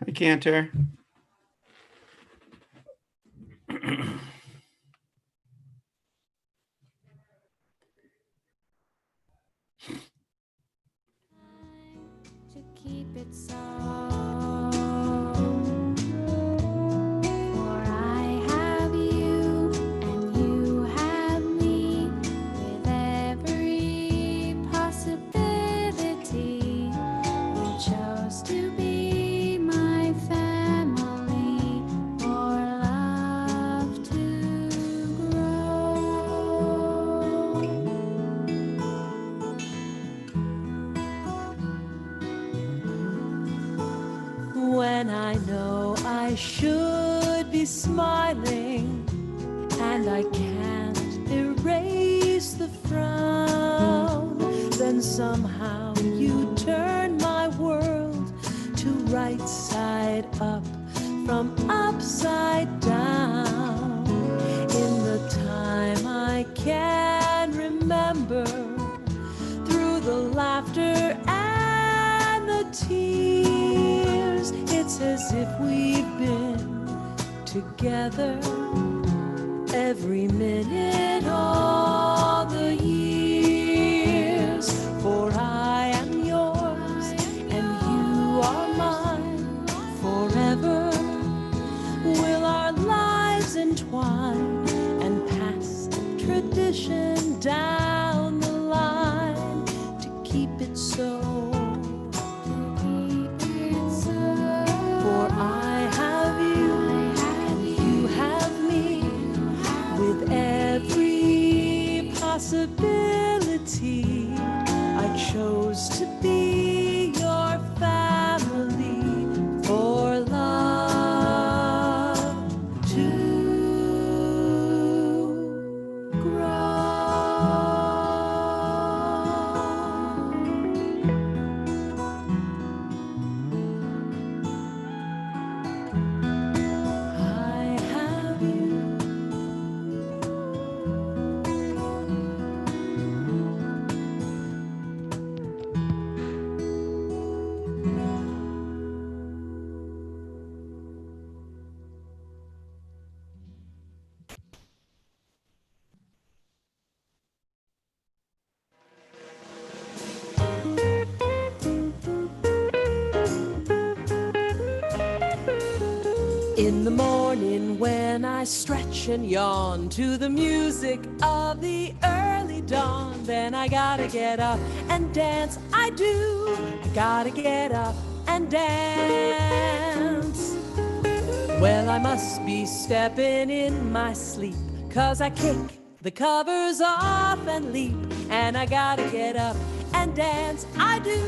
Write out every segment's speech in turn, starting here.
Hi, Cantor. To keep it so. For I have you, and you have me, with every possibility. You chose to be my family, for love to grow. When I know I should be smiling and I can't erase the frown, then somehow you turn my world to right side up from upside down. In the time I can remember, through the laughter and the tears, it's as if we've been together every minute all the years. For I am yours and you are mine forever. Will our lives entwine and pass tradition down the line to keep it so? For I have you, you have me, with every possibility. I chose to be your family, for love to grow. I have you. In the morning when I stretch and yawn to the music of the early dawn, then I gotta get up and dance. I do. I gotta get up and dance. Well, I must be stepping in my sleep, 'cause I kick the covers off and leap, and I gotta get up and dance. I do.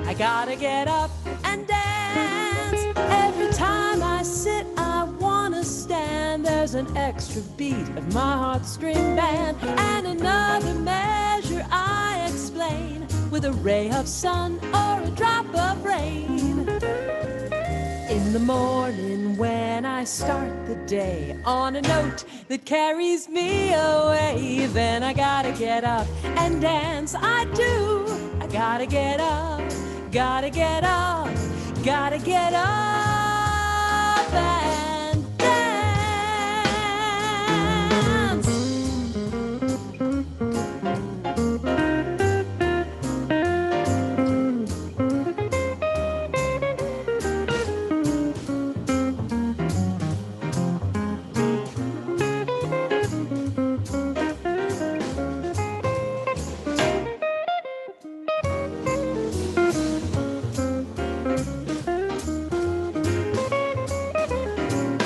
I gotta get up and dance. Every time I sit, I wanna stand. There's an extra beat of my heartstring band, and another measure I explain with a ray of sun or a drop of rain. In the morning when I start the day on a note that carries me away, then I gotta get up and dance. I do. I gotta get up, gotta get up, gotta get up and dance.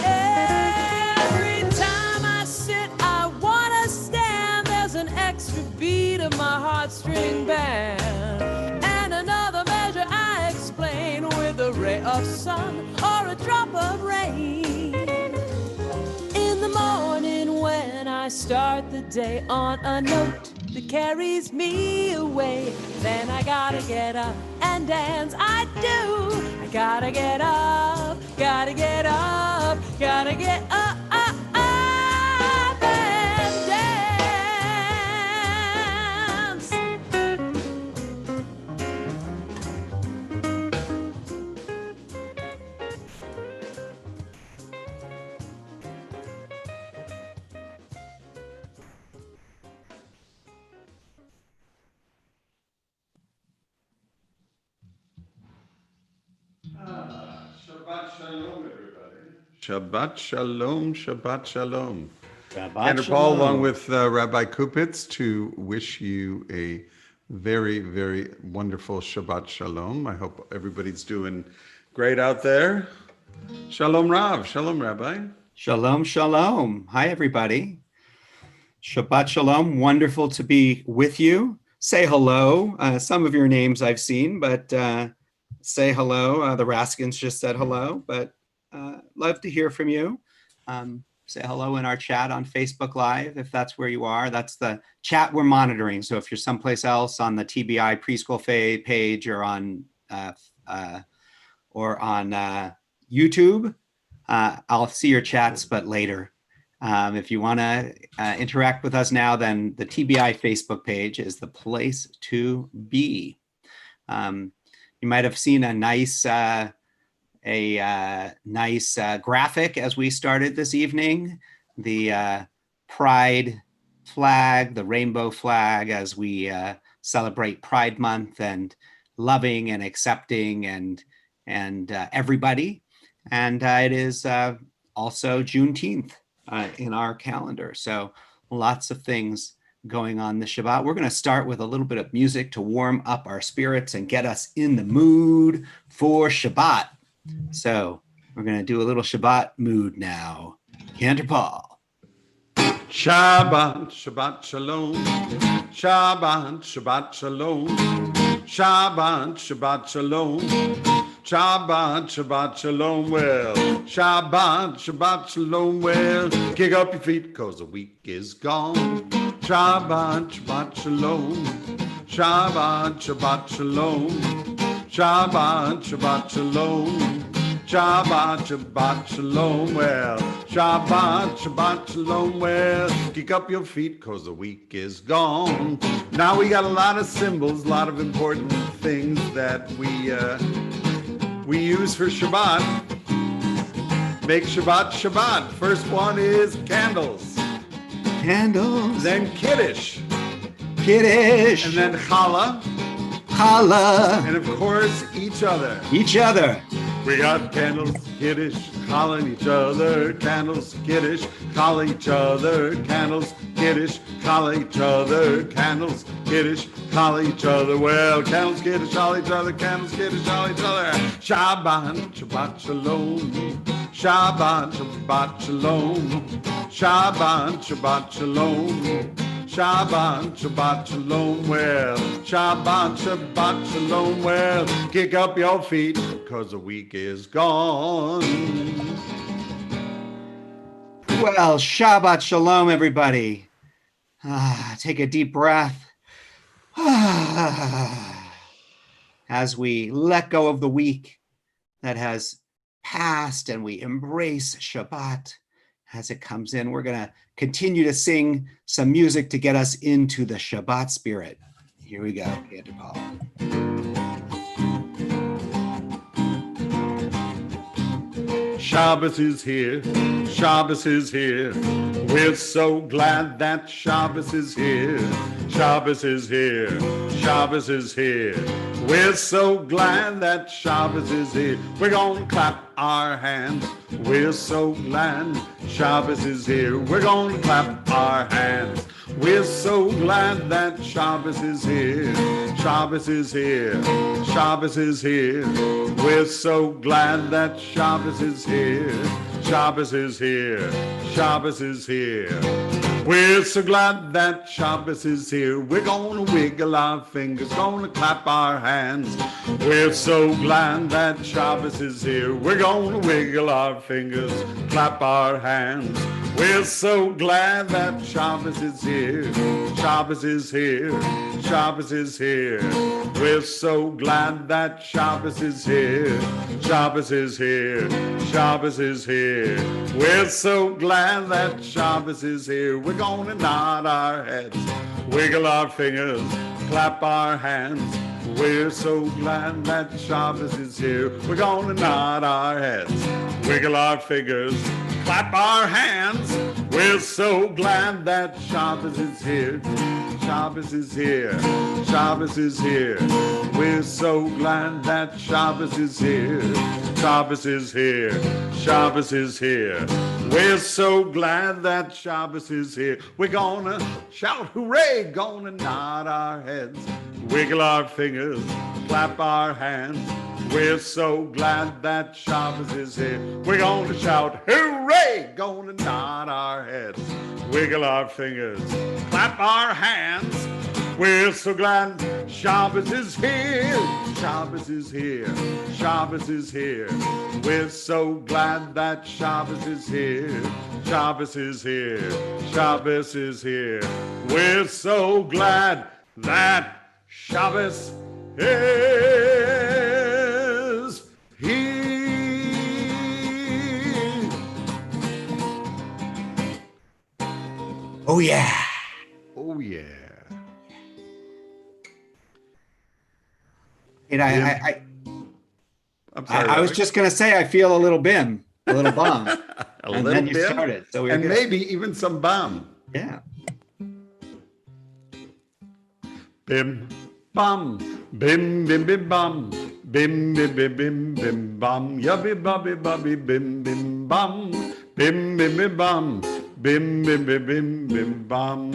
Every time I sit, I wanna stand. There's an extra beat of my heartstring band, and another measure I explain with a ray of sun or a drop of rain. In the morning when I start the day on a note that carries me away, then I gotta get up and dance. I do. I gotta get up, gotta get up, gotta get up, up, up and dance. Shabbat Shalom, Shabbat Shalom. Shabbat Andrew Paul, Shalom. along with Rabbi Kupitz, to wish you a very, very wonderful Shabbat Shalom. I hope everybody's doing great out there. Shalom Rav, Shalom Rabbi. Shalom, shalom. Hi, everybody. Shabbat Shalom. Wonderful to be with you. Say hello. Some of your names I've seen, but say hello. The Raskins just said hello, but love to hear from you. Say hello in our chat on Facebook Live, if that's where you are. That's the chat we're monitoring. So if you're someplace else on the TBI preschool page or on YouTube, I'll see your chats, but later. If you want to interact with us now, then the TBI Facebook page is the place to be. You might have seen a nice graphic as we started this evening. The Pride flag, the rainbow flag, as we celebrate Pride Month and loving and accepting and everybody. And it is also Juneteenth in our calendar. So lots of things going on this Shabbat. We're going to start with a little bit of music to warm up our spirits and get us in the mood for Shabbat. So we're going to do a little Shabbat mood now. Cantor Paul. Shabbat, Shabbat Shalom. Shabbat, Shabbat Shalom. Shabbat, Shabbat Shalom. Shabbat, Shabbat Shalom, well. Shabbat, Shabbat Shalom, well. Kick up your feet, cause the week is gone. Shabbat, Shabbat Shalom. Shabbat, Shabbat Shalom. Shabbat, Shabbat Shalom. Shabbat, Shabbat Shalom, well. Shabbat, Shabbat Shalom, well. Kick up your feet, cause the week is gone. Now we got a lot of symbols, a lot of important things that we use for Shabbat. Make Shabbat Shabbat. First one is candles. Candles. Then Kiddush. Kiddush. And then Challah. Challah. And of course, each other. Each other. We got candles, Kiddush, Challah each other. Candles, Kiddush, Challah each other. Candles, Kiddush, Challah each other. Candles, Kiddush, Challah each other. Well, candles, Kiddush, Challah each other. Candles, Kiddush, Challah each other. Shabbat, Shabbat Shalom. Shabbat, Shabbat Shalom. Shabbat, Shabbat Shalom. Shabbat, Shabbat Shalom, well. Shabbat, Shabbat Shalom, well. Kick up your feet, cause the week is gone. Well, Shabbat Shalom, everybody. Take a deep breath. As we let go of the week that has passed and we embrace Shabbat as it comes in, we're going to continue to sing some music to get us into the Shabbat spirit. Here we go, Cantor Paul. Shabbos is here, Shabbos is here. We're so glad that Shabbos is here. Shabbos is here, Shabbos is here. We're so glad that Shabbos is here. We're gonna clap our hands. We're so glad Shabbos is here. We're gonna clap our hands. We're so glad that Shabbos is here. Shabbos is here. Shabbos is here. We're so glad that Shabbos is here. Shabbos is here. Shabbos is here. We're so glad that Shabbos is here. We're gonna wiggle our fingers, gonna clap our hands. We're so glad that Shabbos is here. We're gonna wiggle our fingers, clap our hands. We're so glad that Shabbos is here. Shabbos is here. Shabbos is here. We're so glad that Shabbos is here. Shabbos is here. Shabbos is here. We're so glad that Shabbos is here. We're gonna nod our heads, wiggle our fingers, clap our hands. We're so glad that Shabbos is here. We're gonna nod our heads, wiggle our fingers, clap our hands. We're so glad that Shabbos is here. Shabbos is here. Shabbos is here. We're so glad that Shabbos is here. Shabbos is here. Shabbos is here. We're so glad that Shabbos is here. We're gonna shout hooray, gonna nod our heads, wiggle our fingers, clap our hands. We're so glad that Shabbos is here. We're gonna shout hooray, gonna nod our heads, wiggle our fingers, clap our hands. We're so glad Shabbos is here. Shabbos is here. Shabbos is here. We're so glad that Shabbos is here. Shabbos is here. Shabbos is here. We're so glad that Shabbos is here. Oh, yeah. Oh, yeah. And I'm sorry. I was just going to say, I feel a little bum. a And little then you bit, started. So we're and good. maybe even some bum. Yeah. Bim bum, bim bim bim bum, bim bim bim bim bim bum, yubby bubby bubby bim bim bum, bim bim bim bum, bim bim bim bim bim bum.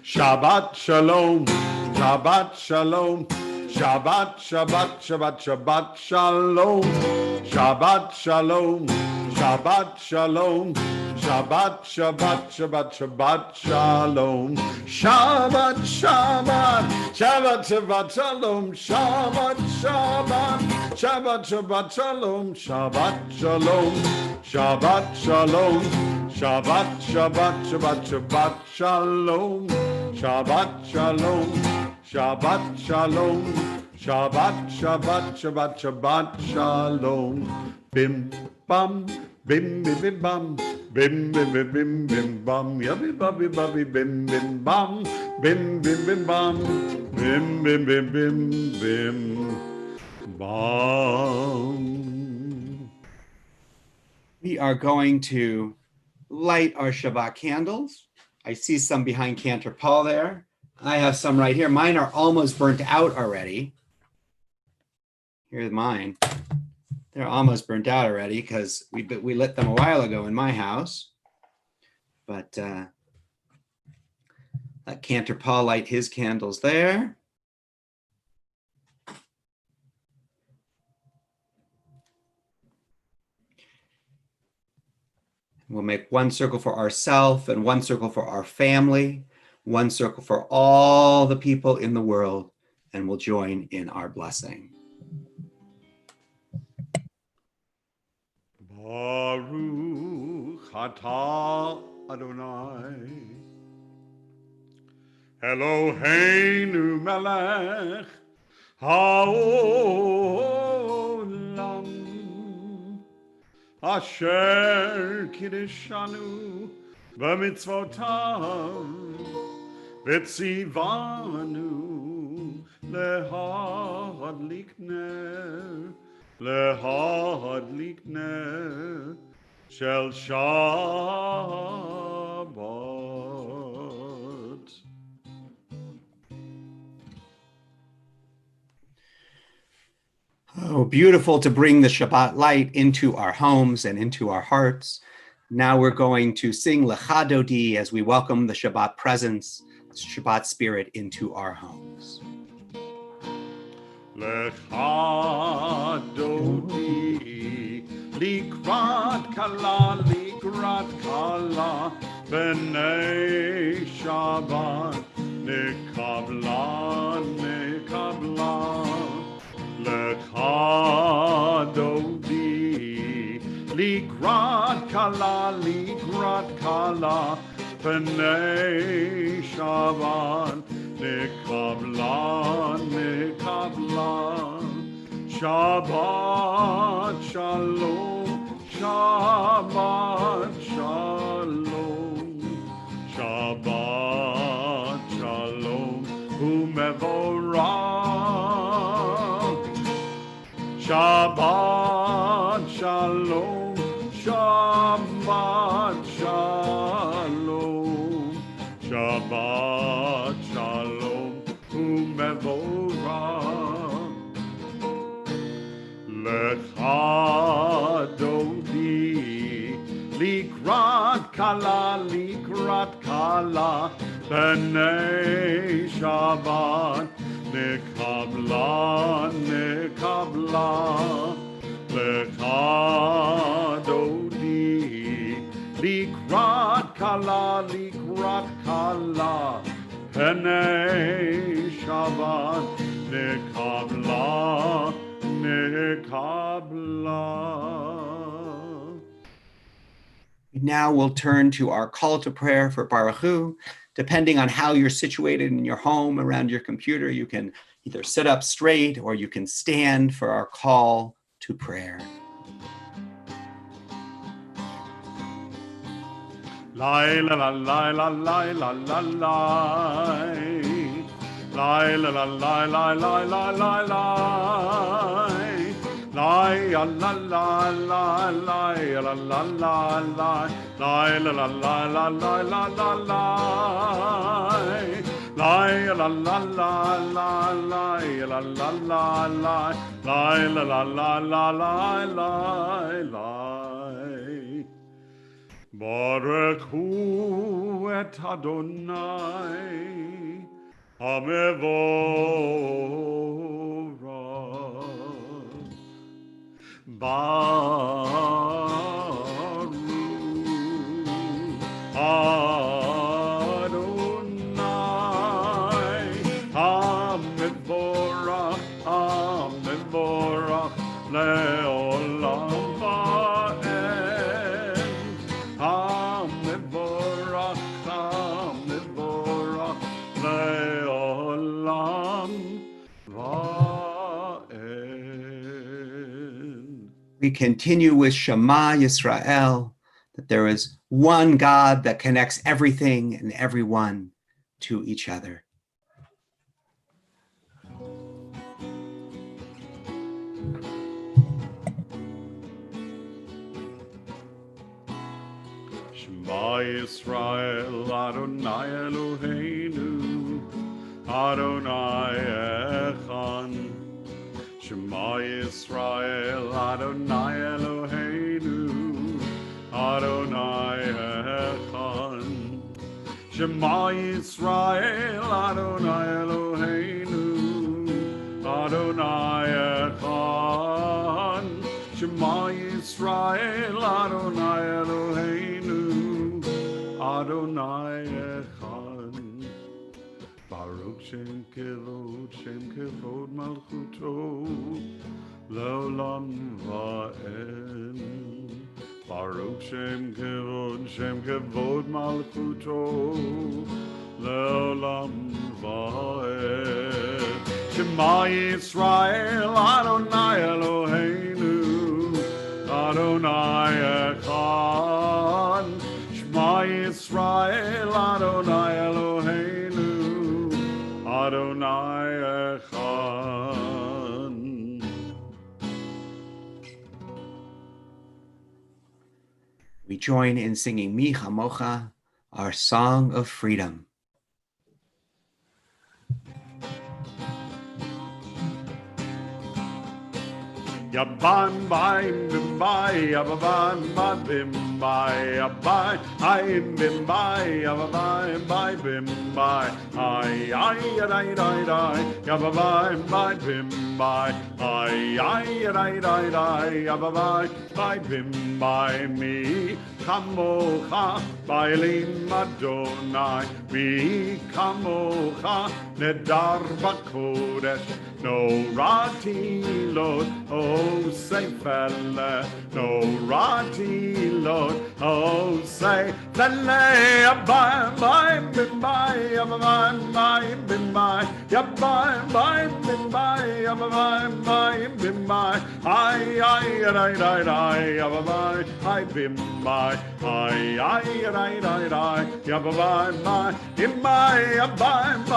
Shabbat shalom, Shabbat shalom, Shabbat Shabbat Shabbat Shabbat shalom, Shabbat shalom, Shabbat shalom. Shabbat, Shabbat, Shabbat, Shabbat, Shalom. Shabbat, Shabbat, Shabbat, Shabbat, Shalom. Shabbat, Shabbat, Shabbat, Shabbat, Shalom. Shabbat, Shalom. Shabbat, Shalom. Shabbat, Shabbat, Shabbat, Shabbat, Shalom. Shabbat, Shalom. Shabbat, Shalom. Shabbat, Shabbat, Shabbat, Shabbat, Shalom. Bim, bam, bim, bim, bim, bam. Bim bim bim bim bim bum, yubby bubby bubby bim bim bum, bim bim bim bum, bim bim bim bim bim bum. We are going to light our Shabbat candles. I see some behind Cantor Paul there. I have some right here. Mine are almost burnt out already. Here's mine. They're almost burnt out already because we lit them a while ago in my house. But let Cantor Paul light his candles there. We'll make one circle for ourselves and one circle for our family, one circle for all the people in the world, and we'll join in our blessing. Baruch atah Adonai Eloheinu melech haolam asher kiddushanu b'mitzvotav v'tzivanu lehadlik ner להדליק נר של שבת. Oh, beautiful to bring the Shabbat light into our homes and into our hearts. Now we're going to sing Lecha Dodi as we welcome the Shabbat presence, Shabbat spirit into our homes. Lecha Dodi, likrat kala, b'nei Shabbat, nekabla. Lecha Dodi, likrat kala, b'nei Shabbat, nekabla. Shabbat shalom, Shabbat shalom, Shabbat shalom, umevorach. Shabbat shalom, Shabbat shalom, Shabbat Shabbat Shalom umevorach Lecha Dodi Likrat Kala B'nei Shabbat Nekabla Lecha Dodi Likrat Kala B'nei Shabbat Nekabla Now we'll turn to our call to prayer for Baruch Hu. Depending on how you're situated in your home, around your computer, you can either sit up straight or you can stand for our call to prayer. Lai la la la la la la la la Lai la la la la la la la la Lai la la la la la la la la Lai la la la la la la la la Lai la la la la la la la la Lai la la la la la la Baruch Hu et Adonai Hamevorach Baruch Adonai Hamevorach Leolam We continue with Shema Yisrael, that there is one God that connects everything and everyone to each other. Shema Yisrael, Adonai Eloheinu, Adonai Echad. Shema Yisrael, Adonai Eloheinu, Adonai Echad. Shema Yisrael, Adonai Eloheinu, Adonai Echad. Shema Yisrael, Adonai Eloheinu, Adonai Echad. Baruch Shem Kevod Malchuto, Leolam Va'ed. Baruch Shem Kevod Malchuto, Leolam Va'ed. Shema Yisrael, Adonai Eloheinu, Adonai Echad. Shema Yisrael, Adonai Eloheinu, Adonai Echad. We join in singing Mi Chamocha, our song of freedom. Yabam bim bai yabam bim bai yabai I'm bim bai yabam bim bai ay ay ay ay yabam bim bai ay ay ay ay yabam bim bai mi kamocha bailim Adonai mi kamocha nedar bakodesh no rati lord oh say fella no rati lord oh say fella bye bye bye bye bye bye bye bye bye bye ay ay ay ay bye ay bim bye ay ay ay ay bye bye bye bye bye bye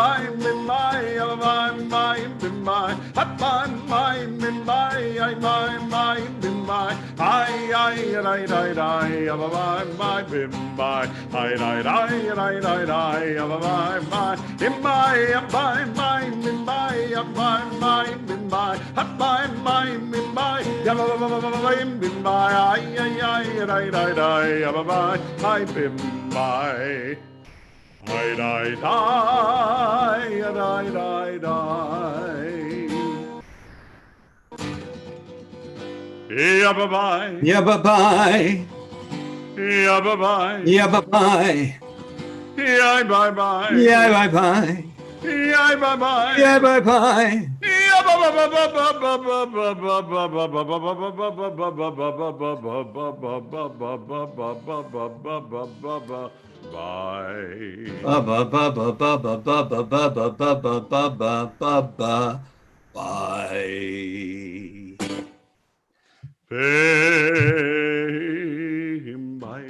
bye bye bye bye. Hi, hi, hi, hi, hi, bye, bye, bim, bye. Hi, hi, hi, hi, hi, hi, bye, bye. Bim, bye, bye, bye, bim, bye, bye, bye, bim, bye, bye, bye, bim, bye. Bim, bye, hi, hi, hi, hi, hi, hi, bye, hi, bim, bye. Hi, hi, hi, hi, hi, hi. Yeah, bye-bye. Yeah, bye-bye. Yeah, bye-bye. Yeah, bye-bye. Yeah, bye-bye. Yeah, bye-bye. Yeah, bye-bye. Yeah, bye-bye. Yeah, bye. Ba ba ba ba ba ba ba ba ba ba ba ba ba ba ba ba. Bye. Pay him bye.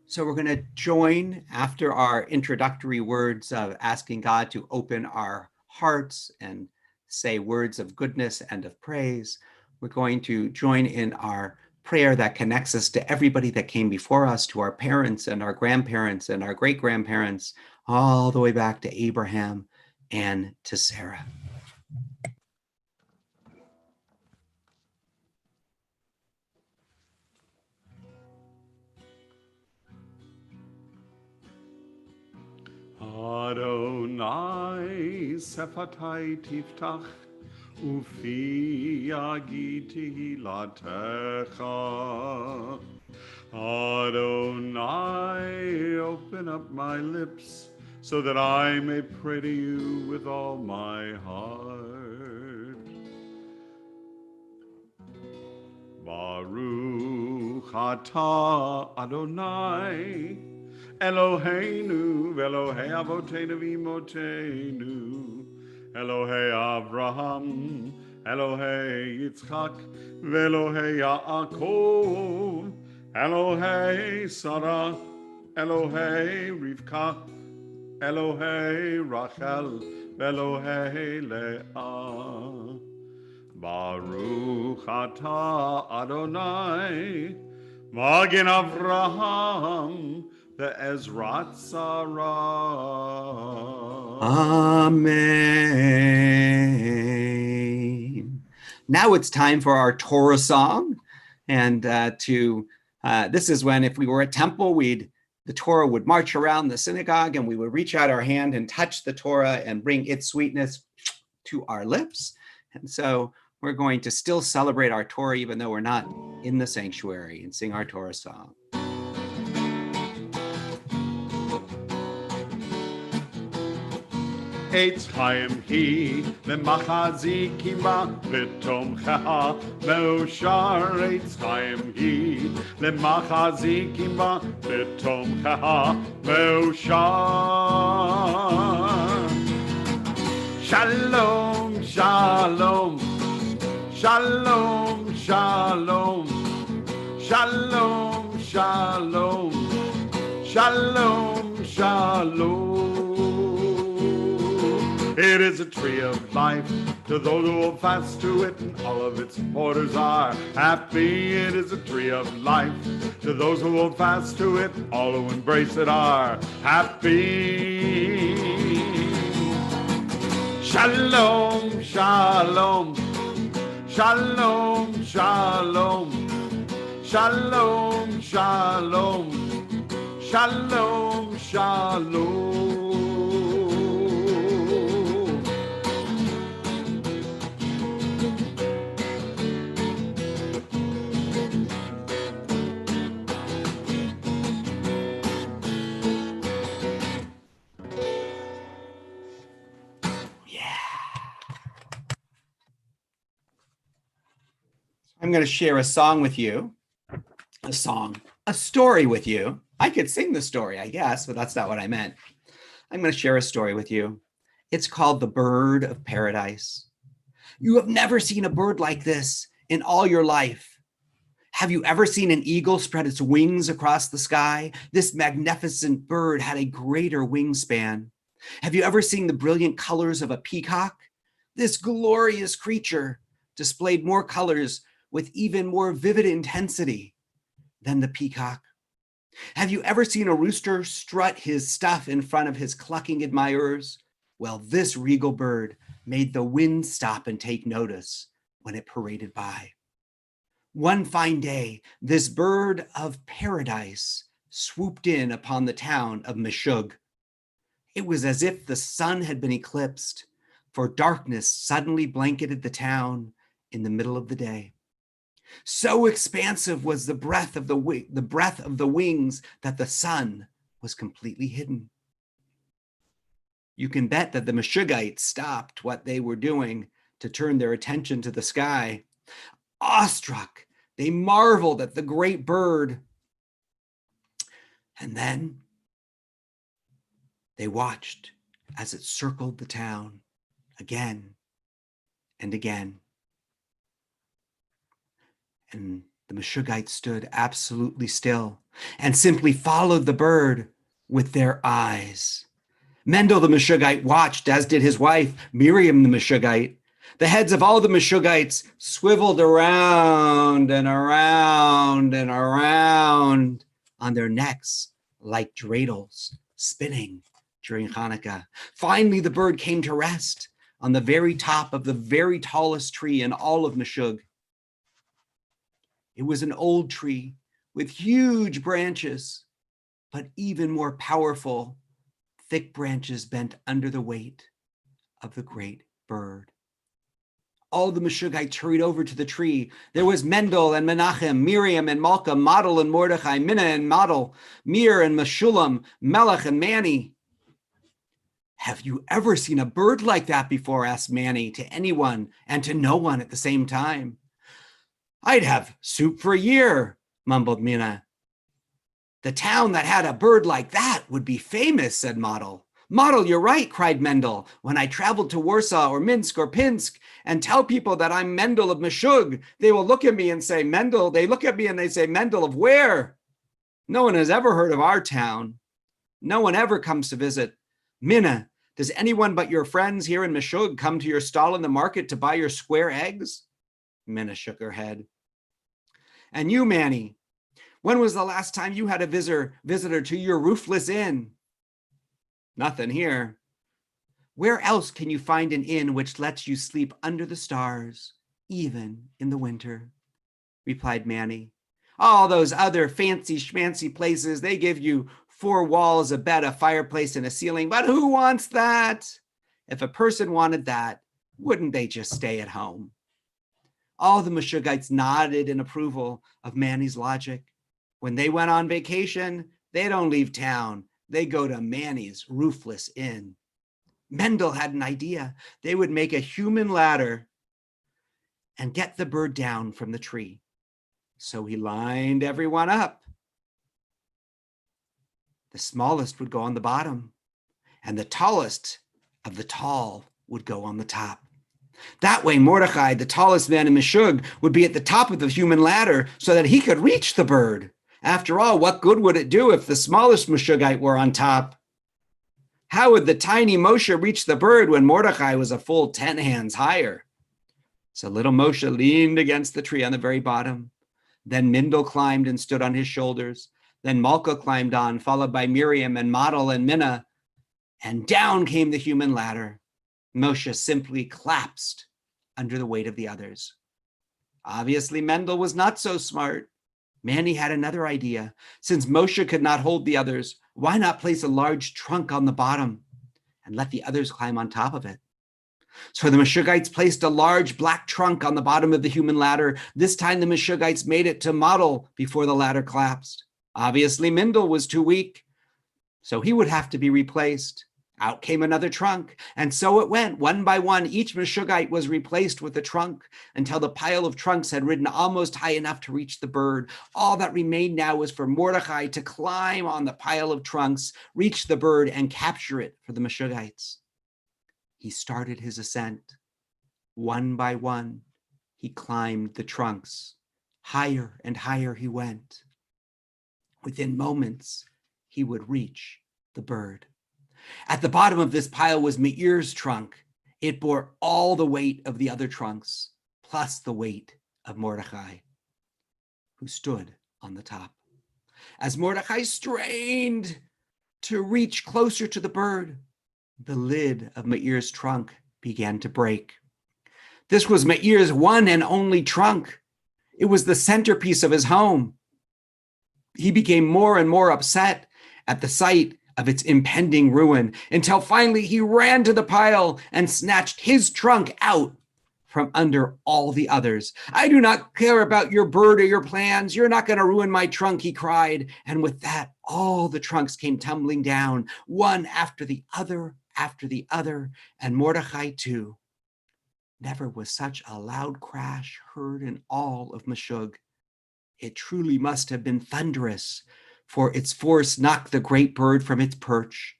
So we're going to join after our introductory words of asking God to open our hearts and say words of goodness and of praise. We're going to join in our prayer that connects us to everybody that came before us, to our parents and our grandparents and our great-grandparents, all the way back to Abraham and to Sarah. Adonai sefatai tiftach ufi yagi tehilatecha. Adonai, open up my lips so that I may pray to you with all my heart. Baruch atah Adonai Eloheinu ve'Elohei Avoteinu v'Imotenu Elohei Avraham Elohei Yitzchak ve'Elohei Yaakov Elohei Sarah Elohei Rivka Elohei Rachel ve'Elohei Leah Baruch atah Adonai Magen Avraham ve'Ezrat Sarah. Amen. Now it's time for our Torah song. And this is when, if we were at Temple, the Torah would march around the synagogue and we would reach out our hand and touch the Torah and bring its sweetness to our lips. And so we're going to still celebrate our Torah even though we're not in the sanctuary, and sing our Torah song. Eitz Chaim hi lemachzikim ba v'tomcheha me'ushar. Eitz Chaim hi lemachzikim ba v'tomcheha me'ushar. Shalom, shalom, shalom, shalom, shalom, shalom, shalom, shalom. It is a tree of life to those who hold fast to it, and all of its supporters are happy. It is a tree of life to those who hold fast to it, all who embrace it are happy. Shalom, shalom, shalom, shalom, shalom, shalom, shalom, shalom. I'm going to share a song with you, a story with you. I could sing the story, I guess, but that's not what I meant. I'm going to share a story with you. It's called The Bird of Paradise. You have never seen a bird like this in all your life. Have you ever seen an eagle spread its wings across the sky? This magnificent bird had a greater wingspan. Have you ever seen the brilliant colors of a peacock? This glorious creature displayed more colors with even more vivid intensity than the peacock. Have you ever seen a rooster strut his stuff in front of his clucking admirers? Well, this regal bird made the wind stop and take notice when it paraded by. One fine day, this bird of paradise swooped in upon the town of Meshuggah. It was as if the sun had been eclipsed, for darkness suddenly blanketed the town in the middle of the day. So expansive was the breadth of the wings that the sun was completely hidden. You can bet that the Meshuggites stopped what they were doing to turn their attention to the sky. Awestruck, they marveled at the great bird. And then they watched as it circled the town again and again. And the Meshuggites stood absolutely still and simply followed the bird with their eyes. Mendel the Meshuggite watched, as did his wife, Miriam the Meshuggite. The heads of all the Meshuggites swiveled around and around and around on their necks like dreidels spinning during Hanukkah. Finally, the bird came to rest on the very top of the very tallest tree in all of Meshuggah. It was an old tree with huge branches, but even more powerful, thick branches bent under the weight of the great bird. All the Meshuggites hurried over to the tree. There was Mendel and Menachem, Miriam and Malka, Model and Mordechai, Minna and Model, Mir and Meshulam, Melech and Manny. Have you ever seen a bird like that before? Asked Manny to anyone and to no one at the same time. I'd have soup for a year, mumbled Minna. The town that had a bird like that would be famous, said Model. Model, you're right, cried Mendel. When I traveled to Warsaw or Minsk or Pinsk and tell people that I'm Mendel of Meshuggah, they will look at me and say, Mendel, they look at me and they say, Mendel of where? No one has ever heard of our town. No one ever comes to visit. Minna, does anyone but your friends here in Meshuggah come to your stall in the market to buy your square eggs? Minna shook her head. And you, Manny, when was the last time you had a visitor to your roofless inn? Nothing here. Where else can you find an inn which lets you sleep under the stars, even in the winter? Replied Manny. All those other fancy schmancy places, they give you 4 walls, a bed, a fireplace, and a ceiling. But who wants that? If a person wanted that, wouldn't they just stay at home? All the Meshuggites nodded in approval of Manny's logic. When they went on vacation, they don't leave town. They go to Manny's roofless inn. Mendel had an idea. They would make a human ladder and get the bird down from the tree. So he lined everyone up. The smallest would go on the bottom, and the tallest of the tall would go on the top. That way, Mordechai, the tallest man in Meshuggah, would be at the top of the human ladder so that he could reach the bird. After all, what good would it do if the smallest Meshuggite were on top? How would the tiny Moshe reach the bird when Mordechai was a full 10 hands higher? So little Moshe leaned against the tree on the very bottom. Then Mendel climbed and stood on his shoulders. Then Malka climbed on, followed by Miriam and Model and Minna. And down came the human ladder. Moshe simply collapsed under the weight of the others. Obviously, Mendel was not so smart. Manny had another idea. Since Moshe could not hold the others, why not place a large trunk on the bottom and let the others climb on top of it? So the Meshuggites placed a large black trunk on the bottom of the human ladder. This time the Meshuggites made it to Model before the ladder collapsed. Obviously, Mendel was too weak, so he would have to be replaced. Out came another trunk, and so it went. One by one, each Meshuggite was replaced with a trunk until the pile of trunks had risen almost high enough to reach the bird. All that remained now was for Mordechai to climb on the pile of trunks, reach the bird, and capture it for the Meshuggites. He started his ascent. One by one, he climbed the trunks. Higher and higher he went. Within moments, he would reach the bird. At the bottom of this pile was Meir's trunk. It bore all the weight of the other trunks, plus the weight of Mordecai, who stood on the top. As Mordecai strained to reach closer to the bird, the lid of Meir's trunk began to break. This was Meir's one and only trunk. It was the centerpiece of his home. He became more and more upset at the sight of its impending ruin, until finally he ran to the pile and snatched his trunk out from under all the others. "I do not care about your bird or your plans. You're not going to ruin my trunk," he cried. And with that, all the trunks came tumbling down, one after the other, and Mordecai too. Never was such a loud crash heard in all of Meshuggah. It truly must have been thunderous, for its force knocked the great bird from its perch,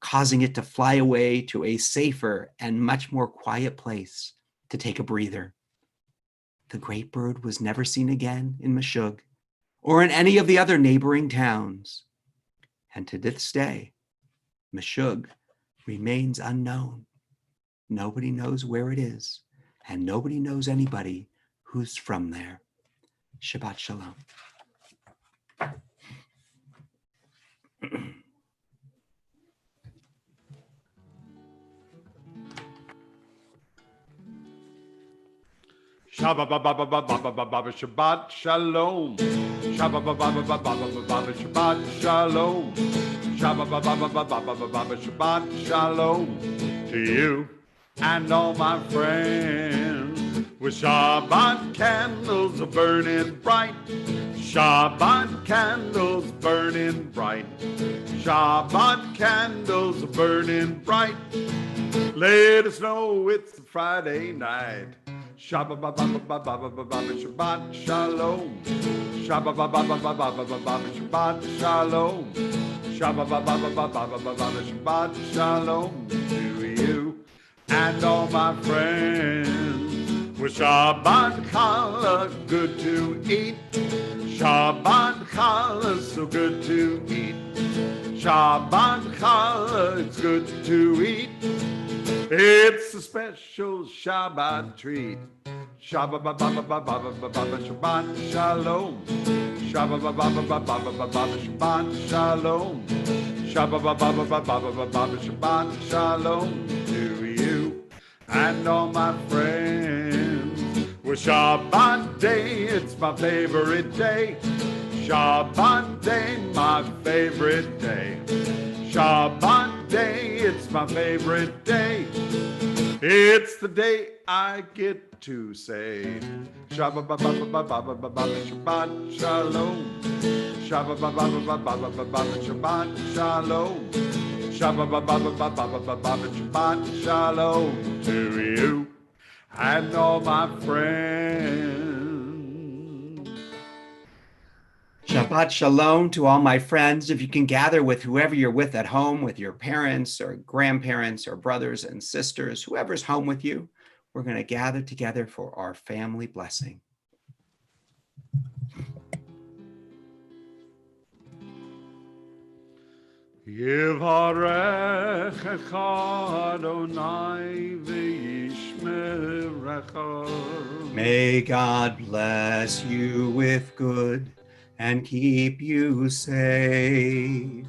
causing it to fly away to a safer and much more quiet place to take a breather. The great bird was never seen again in Meshuggah or in any of the other neighboring towns. And to this day, Meshuggah remains unknown. Nobody knows where it is, and nobody knows anybody who's from there. Shabbat Shalom. Shabbat Shabbat Shalom. Shabbat Shabbat Shalom. Shabbat Shalom to you and all my friends. With Shabbat candles burning bright. Shabbat candles burning bright. Shabbat candles burning bright. Let us know it's a Friday night. Shabbat Shalom. Shabbat Shalom. Shabbat Shalom to you and all my friends. With Shabbat challah good to eat. Shabbat challah so good to eat. Shabbat challah it's good to eat. It's a special Shabbat treat. Shabbat Shalom. Shabbat Shalom. Shabbat Shalom to you and all my friends. With Shabbat day, it's my favorite day. Shabbat day, my favorite day. Shabbat day, it's my favorite day. It's the day I get to say Shabbat Shalom. Shabbat Shalom. Shabbat Shalom to you and all my friends. Shabbat Shalom to all my friends. If you can gather with whoever you're with at home, with your parents or grandparents or brothers and sisters, whoever's home with you, we're going to gather together for our family blessing. Yivarechecha Adonai v'yishmerecha. May God bless you with good and keep you safe.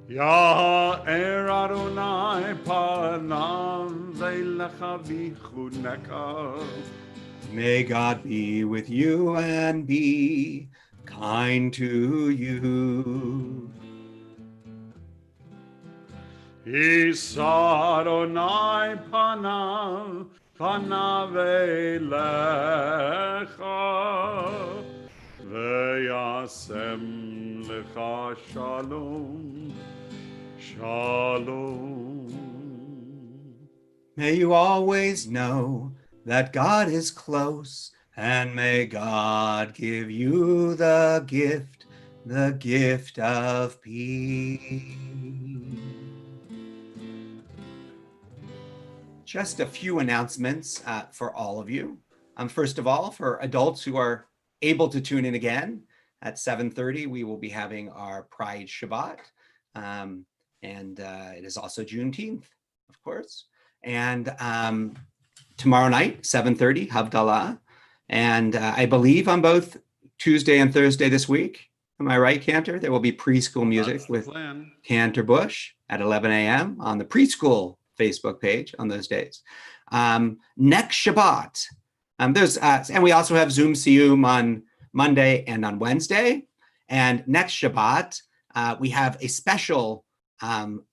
Ya'er Adonai panav v'lecha v'chuneka. May God be with you and be kind to you. Yisa Adonai panav elecha v'yasem lecha shalom shalom. May you always know that God is close, and may God give you the gift of peace. Just a few announcements for all of you. First of all, for adults who are able to tune in again, at 7:30, we will be having our Pride Shabbat. And it is also Juneteenth, of course. And tomorrow night, 7:30, Havdalah. And I believe on both Tuesday and Thursday this week, am I right, Cantor? There will be preschool music with Cantor Bush at 11 a.m. on the preschool Facebook page on those days. Next Shabbat, and we also have Zoom Siyum on Monday and on Wednesday. And next Shabbat, we have a special Family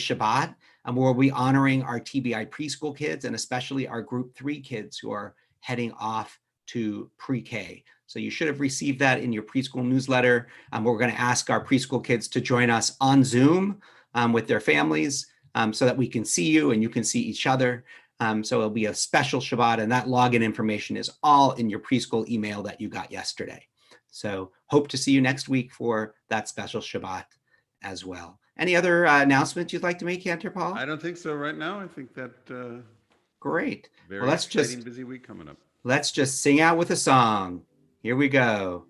Shabbat, where we'll be honoring our TBI preschool kids and especially our Group 3 kids who are heading off to pre-K. So you should have received that in your preschool newsletter. We're going to ask our preschool kids to join us on Zoom with their families so that we can see you and you can see each other. So it'll be a special Shabbat, and that login information is all in your preschool email that you got yesterday. So hope to see you next week for that special Shabbat as well. Any other announcements you'd like to make, Cantor Paul? I don't think so right now. I think that great. Very well, let's exciting, busy week coming up. Let's just sing out with a song. Here we go.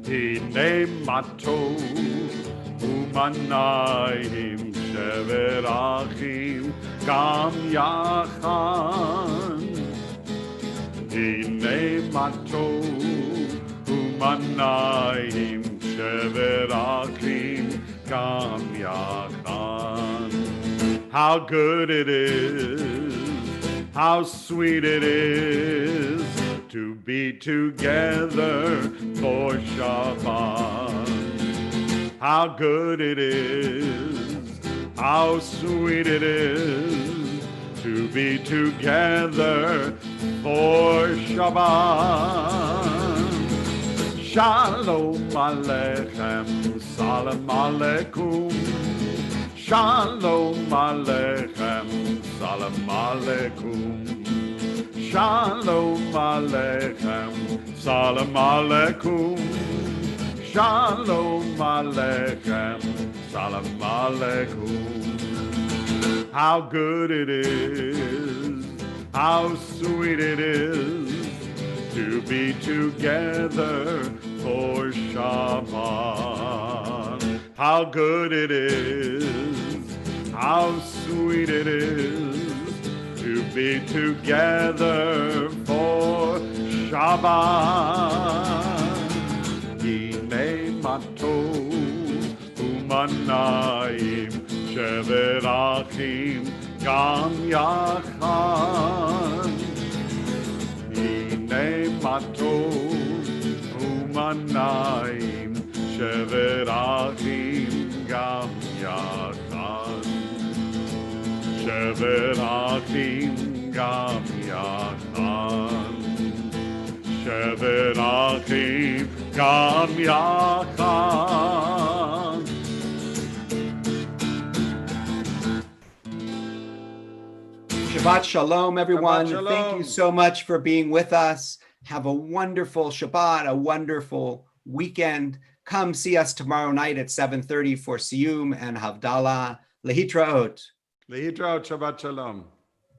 Hine matov umanayim shever achim gam yachad. Hine matov umanayim shever achim gam yachad. How good it is, how sweet it is to be together for Shabbat. How good it is, how sweet it is to be together for Shabbat. Shalom Aleichem, Salam Aleikum. Shalom Aleichem, Salam Aleikum. Shalom Aleichem, Salam Aleikum. Shalom Aleichem, Salam Aleikum. How good it is, how sweet it is to be together for Shabbat. How good it is, how sweet it is to be together for Shabbat. Hine matov umanayim shever achim gam yachad. Hine matov umanayim shever achim gam yachad. Shever achim gam yachad. Shever achim gam yachad. Shabbat Shalom, everyone. Shabbat Shalom. Thank you so much for being with us. Have a wonderful Shabbat, a wonderful weekend. Come see us tomorrow night at 7:30 for Siyum and Havdalah. Lehitraot. Lehitraot, Shabbat Shalom.